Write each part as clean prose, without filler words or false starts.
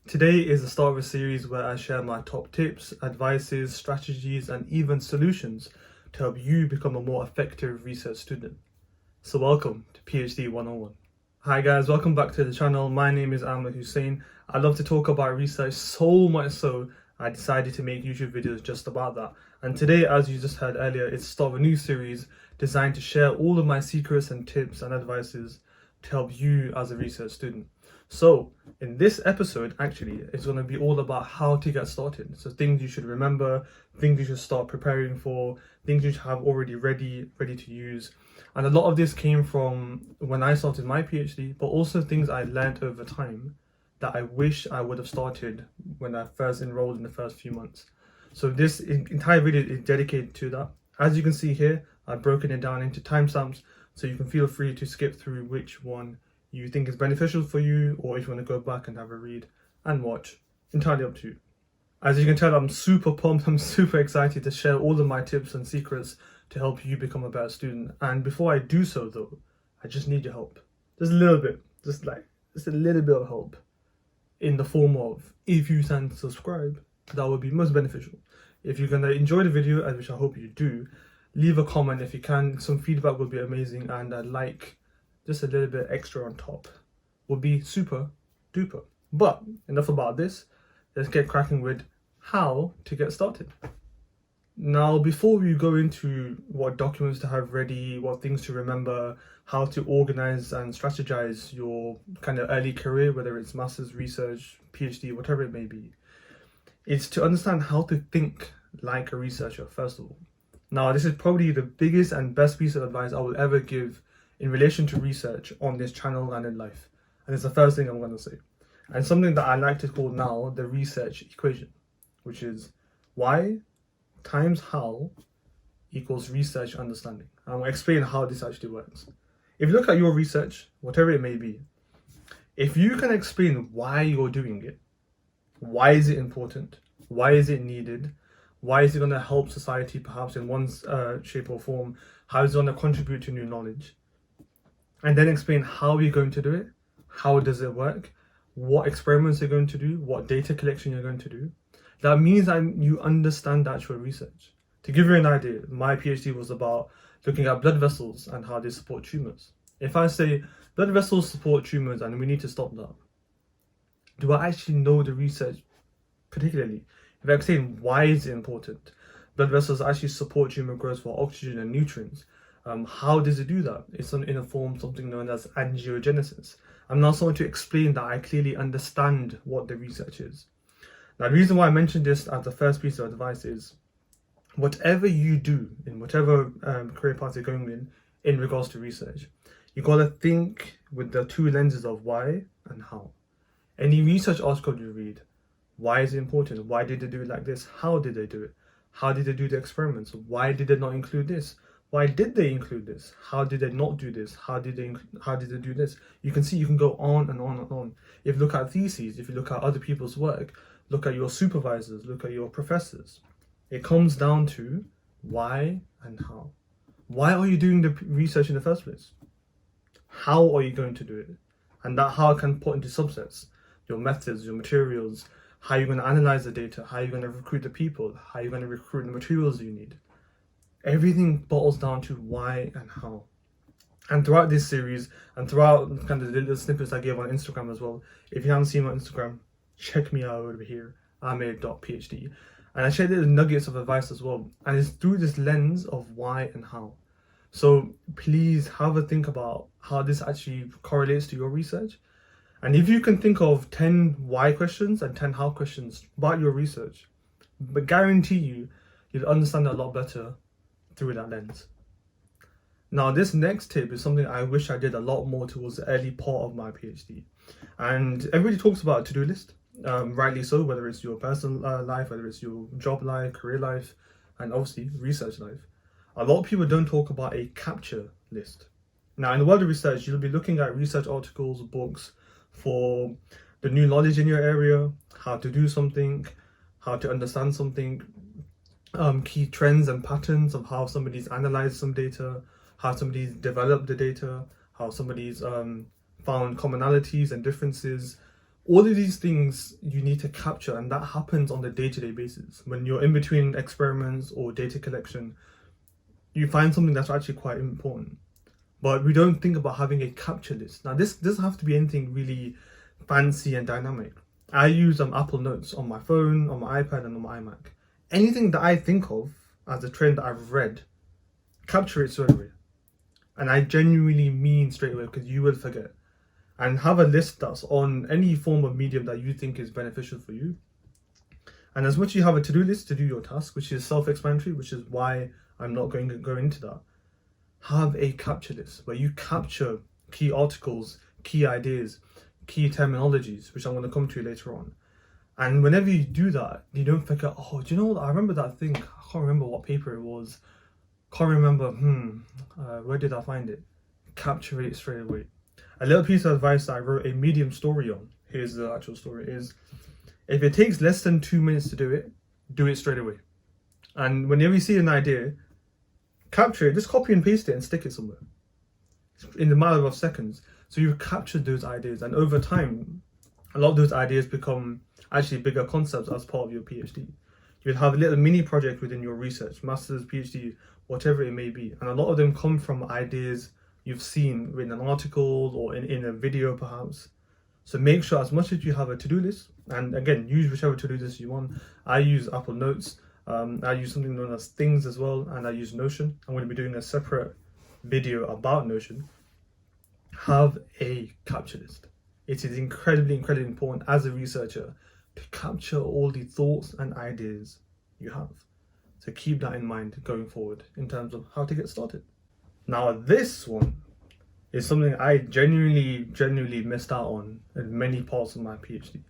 Today is the start of a series where I share my top tips, advices, strategies, and even solutions to help you become a more effective research student. So welcome to PhD 101. Hi guys, welcome back to the channel. My name is Ahmed Hussein. I love to talk about research so much so I decided to make YouTube videos just about that. And today, as you just heard earlier, it's the start of a new series designed to share all of my secrets and tips and advices to help you as a research student. So in this episode, actually, it's going to be all about how to get started. So things you should remember, things you should start preparing for, things you should have already ready to use. And a lot of this came from when I started my PhD, but also things I learned over time that I wish I would have started when I first enrolled in the first few months. So this entire video is dedicated to that. As you can see here, I've broken it down into timestamps, so you can feel free to skip through which one you think is beneficial for you, or if you want to go back and have a read and watch, entirely up to you. As you can tell, I'm super pumped, I'm super excited to share all of my tips and secrets to help you become a better student. And before I do so though, I just need your help. Just a little bit, just a little bit of help in the form of, if you can subscribe, that would be most beneficial. If you're gonna enjoy the video, which I hope you do, leave a comment if you can. Some feedback would be amazing, and I'd like just a little bit extra on top would be super duper. But enough about this, let's get cracking with how to get started. Now, before we go into what documents to have ready, what things to remember, how to organize and strategize your kind of early career, whether it's master's, research, PhD, whatever it may be, it's to understand how to think like a researcher, first of all. Now, this is probably the biggest and best piece of advice I will ever give in relation to research on this channel and in life. And it's the first thing I'm going to say. And something that I like to call now the research equation, which is why times how equals research understanding. And I'm going to explain how this actually works. If you look at your research, whatever it may be, if you can explain why you're doing it, why is it important, why is it needed, why is it going to help society perhaps in one shape or form, how is it going to contribute to new knowledge, and then explain how you're going to do it, how does it work, what experiments you're going to do, what data collection you're going to do, that means that you understand actual research. To give you an idea, my PhD was about looking at blood vessels and how they support tumours. If I say blood vessels support tumours and we need to stop that, do I actually know the research particularly? If I explain why is it important, blood vessels actually support tumour growth for oxygen and nutrients. How does it do that? It's in a form something known as angiogenesis. I'm now going to explain that I clearly understand what the research is. Now, the reason why I mentioned this as the first piece of advice is, whatever you do in whatever career path you're going in regards to research, you got to think with the two lenses of why and how. Any research article you read, why is it important? Why did they do it like this? How did they do it? How did they do the experiments? Why did they not include this? Why did they include this? How did they not do this? How did they do this? You can see you can go on and on and on. If you look at theses, if you look at other people's work, look at your supervisors, look at your professors. It comes down to why and how. Why are you doing the research in the first place? How are you going to do it? And that how can put into subsets. Your methods, your materials, how you're going to analyze the data, how you're going to recruit the people, how you're going to recruit the materials you need. Everything boils down to why and how. And throughout this series, and throughout kind of the little snippets I gave on Instagram as well, if you haven't seen my Instagram, check me out over here, ahmed.phd. And I share little nuggets of advice as well. And it's through this lens of why and how. So please have a think about how this actually correlates to your research. And if you can think of 10 why questions and 10 how questions about your research, but guarantee you'll understand it a lot better through that lens. Now, this next tip is something I wish I did a lot more towards the early part of my PhD. And everybody talks about a to-do list, rightly so, whether it's your personal life, whether it's your job life, career life, and obviously research life. A lot of people don't talk about a capture list. Now, in the world of research, you'll be looking at research articles, books for the new knowledge in your area, how to do something, how to understand something, key trends and patterns of how somebody's analyzed some data, how somebody's developed the data, how somebody's found commonalities and differences, All of these things you need to capture, and that happens on a day-to-day basis. When you're in between experiments or data collection, you find something that's actually quite important. But we don't think about having a capture list. Now, this doesn't have to be anything really fancy and dynamic. I use Apple Notes on my phone, on my iPad, and on my iMac. Anything that I think of as a trend that I've read, capture it straight away. And I genuinely mean straight away, because you will forget. And have a list that's on any form of medium that you think is beneficial for you. And as much as you have a to-do list to do your task, which is self-explanatory, which is why I'm not going to go into that, have a capture list where you capture key articles, key ideas, key terminologies, which I'm going to come to later on. And whenever you do that, you don't forget, oh, do you know what? I remember that thing. I can't remember what paper it was. Can't remember, where did I find it? Capture it straight away. A little piece of advice that I wrote a Medium story on, here's the actual story, is if it takes less than 2 minutes to do it straight away. And whenever you see an idea, capture it, just copy and paste it and stick it somewhere in the matter of seconds. So you've captured those ideas, and over time, a lot of those ideas become actually bigger concepts as part of your PhD. You'll have a little mini project within your research, master's, PhD, whatever it may be. And a lot of them come from ideas you've seen in an article or in a video perhaps. So make sure, as much as you have a to-do list, and again, use whichever to-do list you want. I use Apple Notes, I use something known as Things as well, and I use Notion. I'm going to be doing a separate video about Notion. Have a capture list. It is incredibly important as a researcher to capture all the thoughts and ideas you have. So keep that in mind going forward in terms of how to get started. Now, this one is something I genuinely missed out on in many parts of my PhD.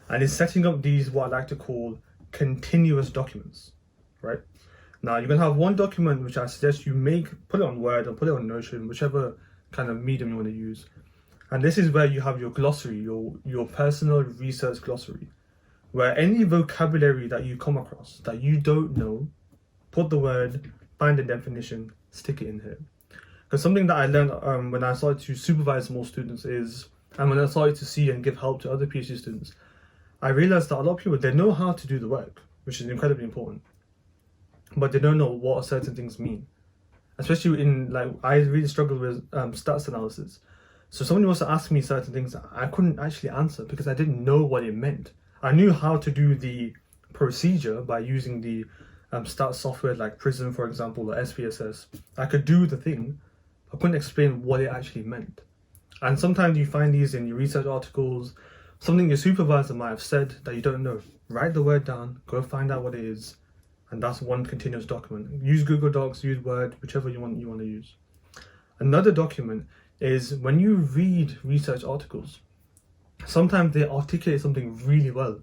And it's setting up these, what I like to call, continuous documents, right? Now, you're going to have one document which I suggest you put it on Word or put it on Notion, whichever kind of medium you want to use. And this is where you have your glossary, your personal research glossary, where any vocabulary that you come across that you don't know, put the word, find the definition, stick it in here. Because something that I learned when I started to supervise more students and when I started to see and give help to other PhD students, I realized that a lot of people, they know how to do the work, which is incredibly important, but they don't know what certain things mean. Especially I really struggled with stats analysis. So somebody wants to ask me certain things I couldn't actually answer because I didn't know what it meant. I knew how to do the procedure by using the stats software like Prism, for example, or SPSS. I could do the thing, I couldn't explain what it actually meant. And sometimes you find these in your research articles, something your supervisor might have said that you don't know. Write the word down, go find out what it is, and that's one continuous document. Use Google Docs, use Word, whichever you want to use. Another document is when you read research articles, sometimes they articulate something really well.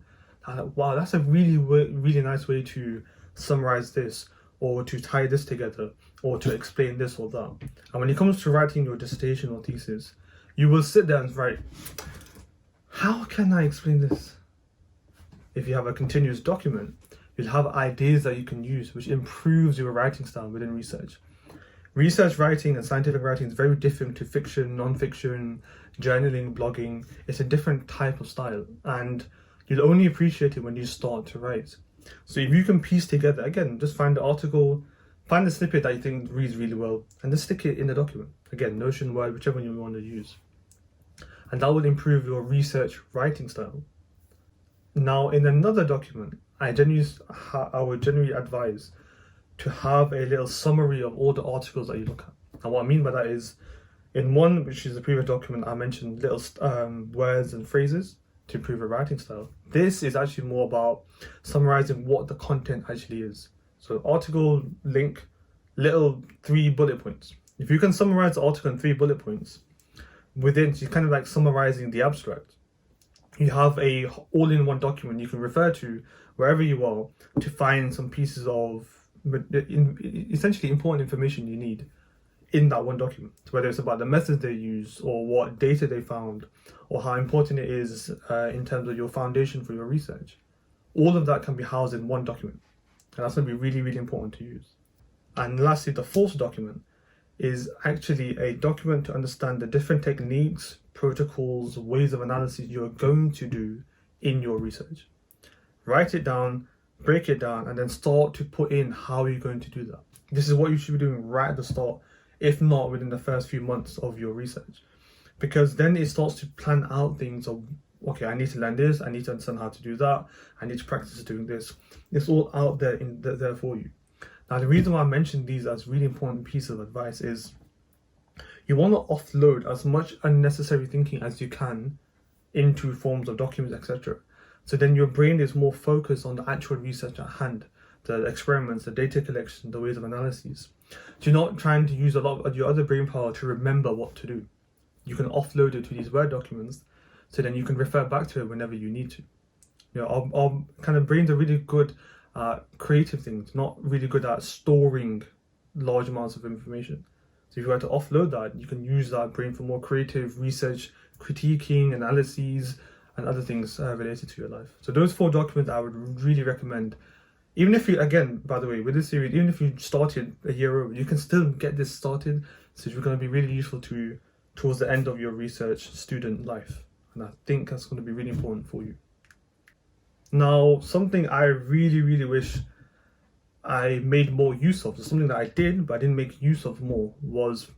Like, wow, that's a really nice way to summarize this, or to tie this together, or to explain this or that. And when it comes to writing your dissertation or thesis, you will sit there and write, how can I explain this? If you have a continuous document, you'll have ideas that you can use, which improves your writing style within research. Research writing and scientific writing is very different to fiction, non-fiction, journaling, blogging. It's a different type of style, and you'll only appreciate it when you start to write. So if you can piece together, again, just find the article, find the snippet that you think reads really well, and just stick it in the document. Again, Notion, Word, whichever one you want to use. And that will improve your research writing style. Now, in another document, I would generally advise to have a little summary of all the articles that you look at. And what I mean by that is, in one, which is the previous document, I mentioned little words and phrases to improve your writing style. This is actually more about summarizing what the content actually is. So article, link, little 3 bullet points. If you can summarize the article in 3 bullet points, within, you're kind of like summarizing the abstract. You have a all-in-one document you can refer to wherever you are to find some pieces of essentially important information you need in that one document, whether it's about the methods they use or what data they found or how important it is in terms of your foundation for your research. All of that can be housed in one document, and that's going to be really important to use. And lastly, the fourth document is actually a document to understand the different techniques, protocols, ways of analysis you're going to do in your research. Write it down, break it down, and then start to put in how you're going to do that. This is what you should be doing right at the start, if not within the first few months of your research. Because then it starts to plan out things of, okay, I need to learn this, I need to understand how to do that, I need to practice doing this. It's all out there there for you. Now, the reason why I mentioned these as really important pieces of advice is you want to offload as much unnecessary thinking as you can into forms of documents, etc. So then your brain is more focused on the actual research at hand, the experiments, the data collection, the ways of analysis. So you're not trying to use a lot of your other brain power to remember what to do. You can offload it to these Word documents, so then you can refer back to it whenever you need to. You know, our kind of brains are really good at creative things, not really good at storing large amounts of information. So if you were to offload that, you can use that brain for more creative research, critiquing, analyses, and other things related to your life. So those 4 documents I would really recommend. Even if you, again, by the way, with this series, even if you started a year over, you can still get this started. So it's going to be really useful to you towards the end of your research student life. And I think that's going to be really important for you. Now, something I really, really wish I made more use of, so something that I did, but I didn't make use of more, was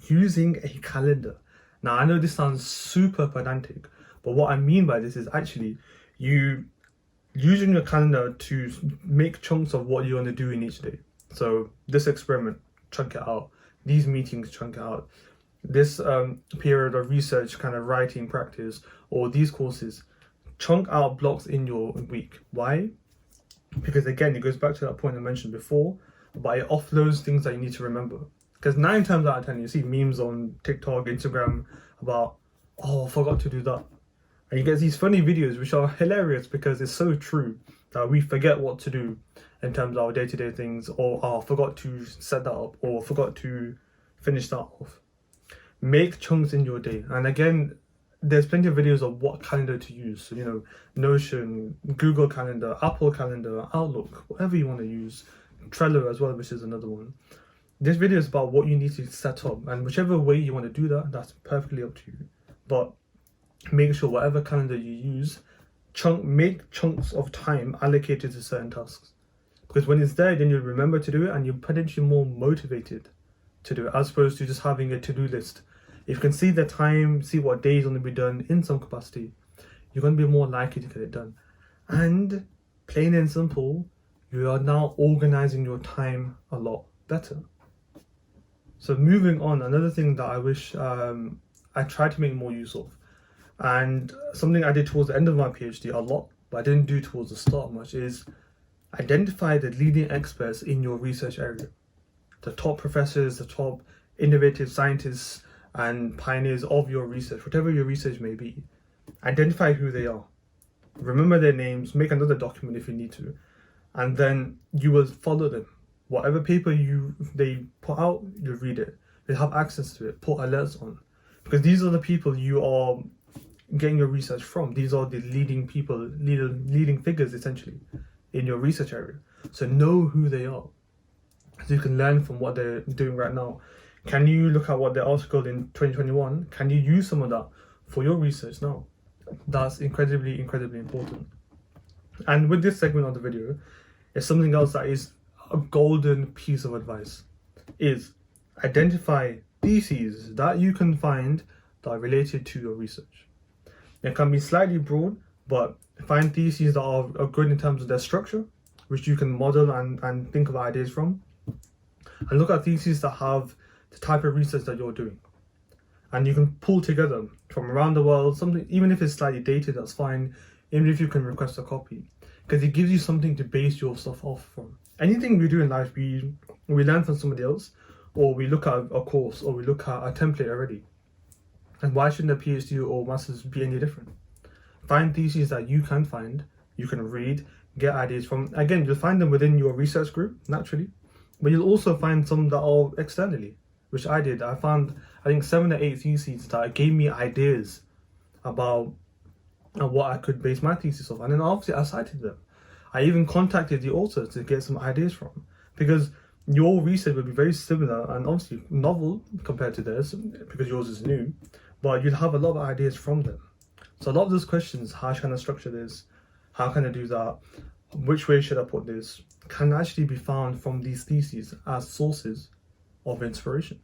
using a calendar. Now, I know this sounds super pedantic, but what I mean by this is actually you using your calendar to make chunks of what you want to do in each day. So this experiment, chunk it out. These meetings, chunk it out. This period of research, kind of writing practice, or these courses, chunk out blocks in your week. Why? Because again, it goes back to that point I mentioned before, but it offloads things that you need to remember. Because 9 times out of 10, you see memes on TikTok, Instagram about, oh, I forgot to do that. And you get these funny videos which are hilarious because it's so true that we forget what to do in terms of our day-to-day things, or oh, I forgot to set that up, or forgot to finish that off. Make chunks in your day. And again, there's plenty of videos of what calendar to use. So, you know, Notion, Google Calendar, Apple Calendar, Outlook, whatever you want to use. Trello as well, which is another one. This video is about what you need to set up, and whichever way you want to do that, that's perfectly up to you. But make sure whatever calendar you use, make chunks of time allocated to certain tasks. Because when it's there, then you'll remember to do it, and you're potentially more motivated to do it, as opposed to just having a to-do list. If you can see the time, see what day is going to be done in some capacity, you're going to be more likely to get it done. And plain and simple, you are now organizing your time a lot better. So moving on, another thing that I wish I tried to make more use of, and something I did towards the end of my PhD a lot, but I didn't do towards the start much, is identify the leading experts in your research area. The top professors, the top innovative scientists and pioneers of your research, whatever your research may be. Identify who they are. Remember their names, make another document if you need to, and then you will follow them. Whatever paper they put out, you read it. They have access to it, put alerts on. Because these are the people you are getting your research from. These are the leading people, leading figures essentially in your research area. So know who they are, so you can learn from what they're doing right now. Can you look at what they articled in 2021? Can you use some of that for your research now? That's incredibly, incredibly important. And with this segment of the video, is something else that is a golden piece of advice, is identify theses that you can find that are related to your research. It can be slightly broad, but find theses that are good in terms of their structure, which you can model and think of ideas from. And look at theses that have the type of research that you're doing. And you can pull together from around the world, something, even if it's slightly dated, that's fine, even if you can request a copy, because it gives you something to base your stuff off from. Anything we do in life, we learn from somebody else, or we look at a course, or we look at a template already. And why shouldn't a PhD or master's be any different? Find theses that you can find, you can read, get ideas from. Again, you'll find them within your research group, naturally, but you'll also find some that are externally, which I did. I found, I think, 7 or 8 theses that gave me ideas about what I could base my thesis off. And then obviously I cited them. I even contacted the authors to get some ideas from. Because your research will be very similar and obviously novel compared to theirs because yours is new, but you'll have a lot of ideas from them. So a lot of those questions, how can I structure this? How can I do that? Which way should I put this? Can actually be found from these theses as sources of inspiration.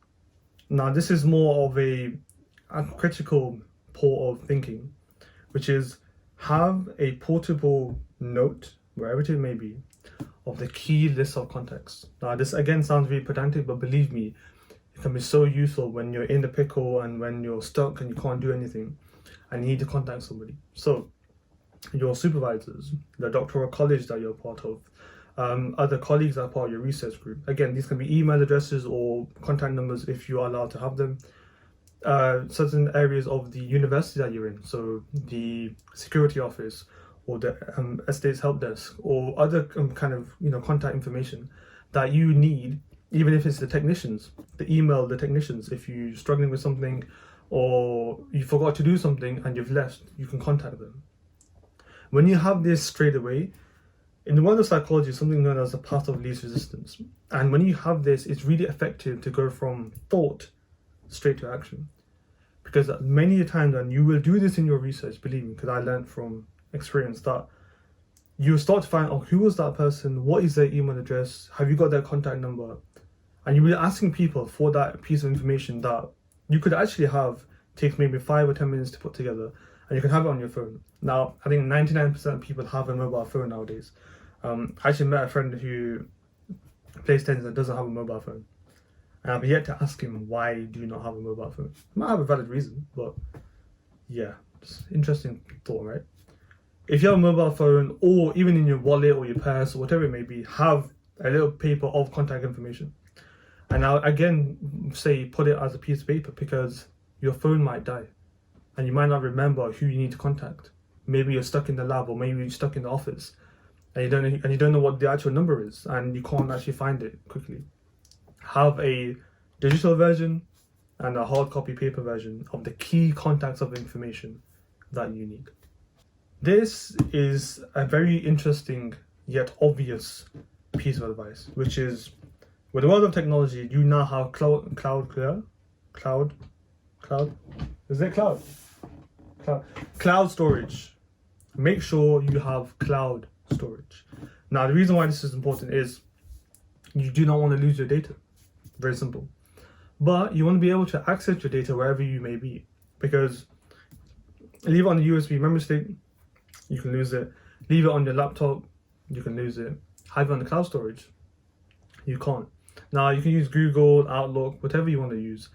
Now, this is more of a critical port of thinking, which is have a portable note, wherever it may be, of the key list of contacts. Now, this again sounds very pedantic, but believe me, it can be so useful when you're in the pickle and when you're stuck and you can't do anything and you need to contact somebody. So, your supervisors, the doctoral college that you're part of, other colleagues that are part of your research group. Again, these can be email addresses or contact numbers if you are allowed to have them. Certain areas of the university that you're in, so the security office or the estates help desk or other kind of contact information that you need, even if it's the technicians, email the technicians if you're struggling with something or you forgot to do something and you've left, you can contact them. When you have this straight away, in the world of psychology, something known as the path of least resistance. And when you have this, it's really effective to go from thought straight to action. Because many times, and you will do this in your research, believe me, because I learned from experience that you start to find, oh, who was that person? What is their email address? Have you got their contact number? And you'll be asking people for that piece of information that you could actually have, takes maybe 5 or 10 minutes to put together, and you can have it on your phone. Now, I think 99% of people have a mobile phone nowadays. I actually met a friend who plays tennis and doesn't have a mobile phone. And I've yet to ask him, why do you not have a mobile phone? He might have a valid reason, but yeah, it's interesting thought, right? If you have a mobile phone, or even in your wallet or your purse or whatever it may be, have a little paper of contact information. And I'll again say put it as a piece of paper because your phone might die and you might not remember who you need to contact. Maybe you're stuck in the lab or maybe you're stuck in the office and you don't know what the actual number is and you can't actually find it quickly. Have a digital version and a hard copy paper version of the key contacts of information that you need. This is a very interesting yet obvious piece of advice, which is with the world of technology, you now have cloud storage. Make sure you have cloud storage. Now, the reason why this is important is you do not want to lose your data. Very simple. But you want to be able to access your data wherever you may be, because leave it on the USB memory stick, you can lose it. Leave it on your laptop, you can lose it. Have it on the cloud storage, you can't. Now, you can use Google, Outlook, whatever you want to use,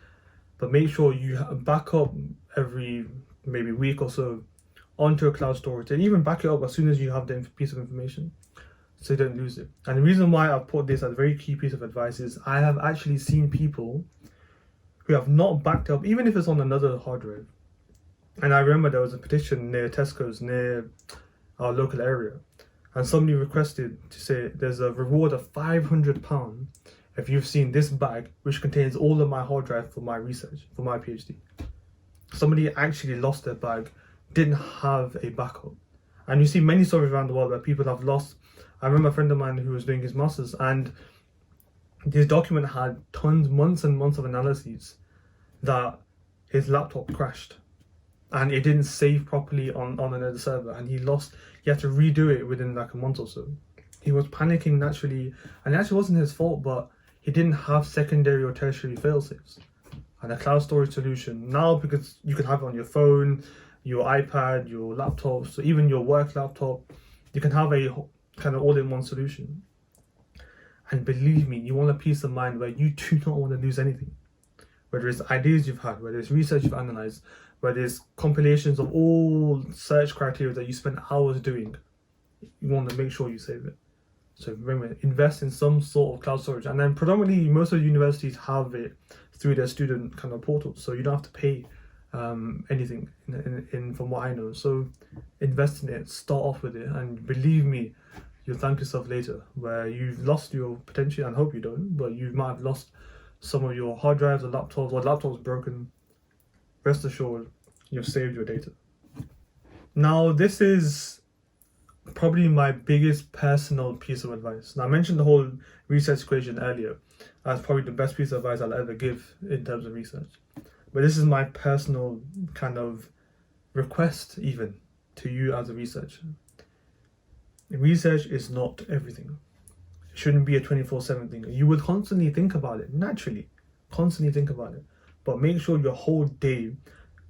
but make sure you back up every maybe week or so onto a cloud storage, and even back it up as soon as you have the piece of information, so you don't lose it. And the reason why I put this as a very key piece of advice is I have actually seen people who have not backed up, even if it's on another hard drive. And I remember there was a petition near Tesco's, near our local area, and somebody requested to say there's a reward of £500 if you've seen this bag, which contains all of my hard drive for my research, for my PhD. Somebody actually lost their bag, didn't have a backup. And you see many stories around the world where people have lost. I remember a friend of mine who was doing his master's, and his document had months and months of analyses that his laptop crashed and it didn't save properly on another server, and he had to redo it within like a month or so. He was panicking naturally, and it actually wasn't his fault, but he didn't have secondary or tertiary failsafes. And a cloud storage solution now, because you can have it on your phone, your iPad, your laptop, so even your work laptop, you can have a kind of all-in-one solution. And believe me, you want a peace of mind where you do not want to lose anything. Whether it's ideas you've had, whether it's research you've analyzed, whether it's compilations of all search criteria that you spend hours doing, you want to make sure you save it. So remember, invest in some sort of cloud storage. And then predominantly, most of the universities have it through their student kind of portals, so you don't have to pay anything in from what I know. So invest in it, start off with it, and believe me, you'll thank yourself later, where you've lost your potential, and hope you don't, but you might have lost some of your hard drives or laptops broken. Rest assured, you've saved your data. Now, this is probably my biggest personal piece of advice. Now, I mentioned the whole research equation earlier as probably the best piece of advice I'll ever give in terms of research. But this is my personal kind of request even to you as a researcher. Research is not everything. It shouldn't be a 24/7 thing. You would constantly think about it, naturally, constantly think about it. But make sure your whole day,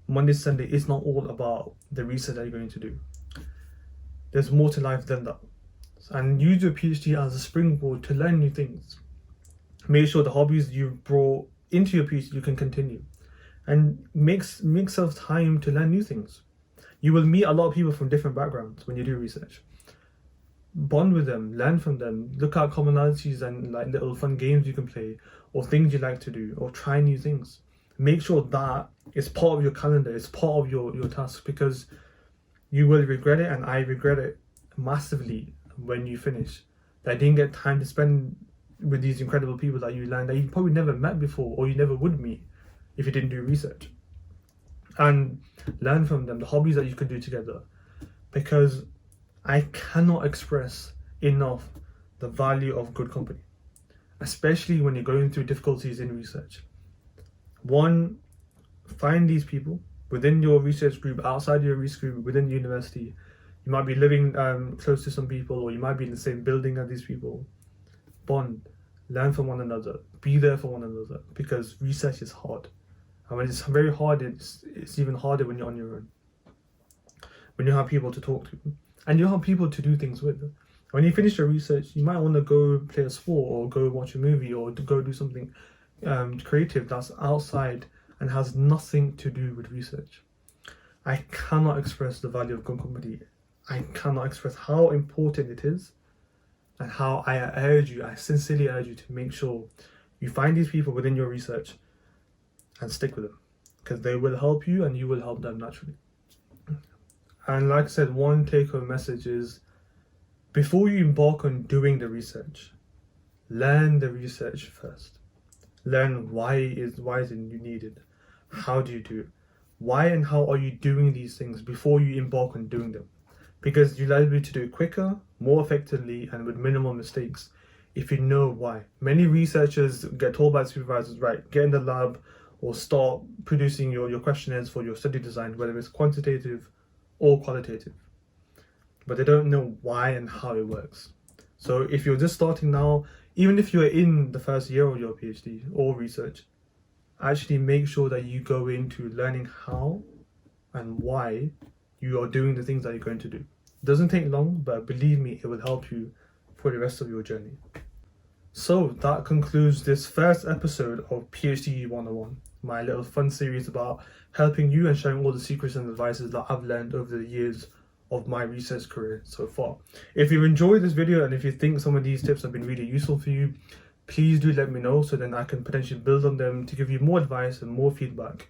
Monday to Sunday, is not all about the research that you're going to do. There's more to life than that. And use your PhD as a springboard to learn new things. Make sure the hobbies you've brought into your PhD you can continue. And make yourself time to learn new things. You will meet a lot of people from different backgrounds when you do research. Bond with them, learn from them, look at commonalities and like little fun games you can play, or things you like to do, or try new things. Make sure that it's part of your calendar, it's part of your task, because you will regret it, and I regret it massively when you finish. That I didn't get time to spend with these incredible people that you learned that you probably never met before, or you never would meet if you didn't do research. And learn from them, the hobbies that you can do together. Because I cannot express enough the value of good company, especially when you're going through difficulties in research. One, find these people within your research group, outside your research group, within university. You might be living close to some people, or you might be in the same building as these people. Bond, learn from one another, be there for one another, because research is hard. And when it's very hard, it's even harder when you're on your own. When you have people to talk to, and you have people to do things with. When you finish your research, you might want to go play a sport, or go watch a movie, or to go do something creative that's outside and has nothing to do with research. I cannot express the value of good company. I cannot express how important it is, and how I sincerely urge you to make sure you find these people within your research and stick with them, because they will help you and you will help them naturally. And like I said, one take-home message is, before you embark on doing the research, learn the research first. Learn why is it needed? How do you do it? Why and how are you doing these things before you embark on doing them? Because you'll be able to do it quicker, more effectively, and with minimal mistakes if you know why. Many researchers get told by supervisors, right, get in the lab or start producing your questionnaires for your study design, whether it's quantitative or qualitative. But they don't know why and how it works. So if you're just starting now, even if you're in the first year of your PhD or research, actually make sure that you go into learning how and why you are doing the things that you're going to do. It doesn't take long, but believe me, it will help you for the rest of your journey. So that concludes this first episode of PhD 101, my little fun series about helping you and sharing all the secrets and advices that I've learned over the years of my research career so far. If you enjoyed this video and if you think some of these tips have been really useful for you, please do let me know, so then I can potentially build on them to give you more advice and more feedback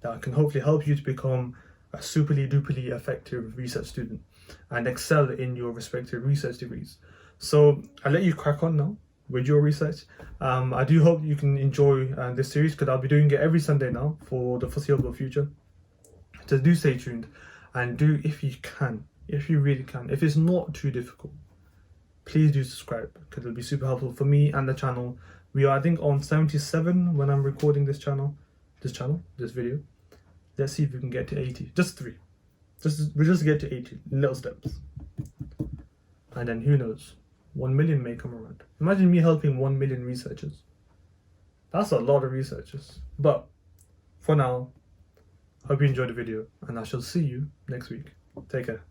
that can hopefully help you to become a superly duperly effective research student and excel in your respective research degrees. So I'll let you crack on now with your research. I do hope you can enjoy this series, because I'll be doing it every Sunday now for the foreseeable future. So do stay tuned, and do, if you can, if you really can, if it's not too difficult, please do subscribe, because it'll be super helpful for me and the channel. We are, I think, on 77 when I'm recording this video. Let's see if we can get to 80. Just 3. We'll just get to 80 in little steps. And then who knows? 1 million may come around. Imagine me helping 1 million researchers. That's a lot of researchers. But for now, hope you enjoyed the video, and I shall see you next week. Take care.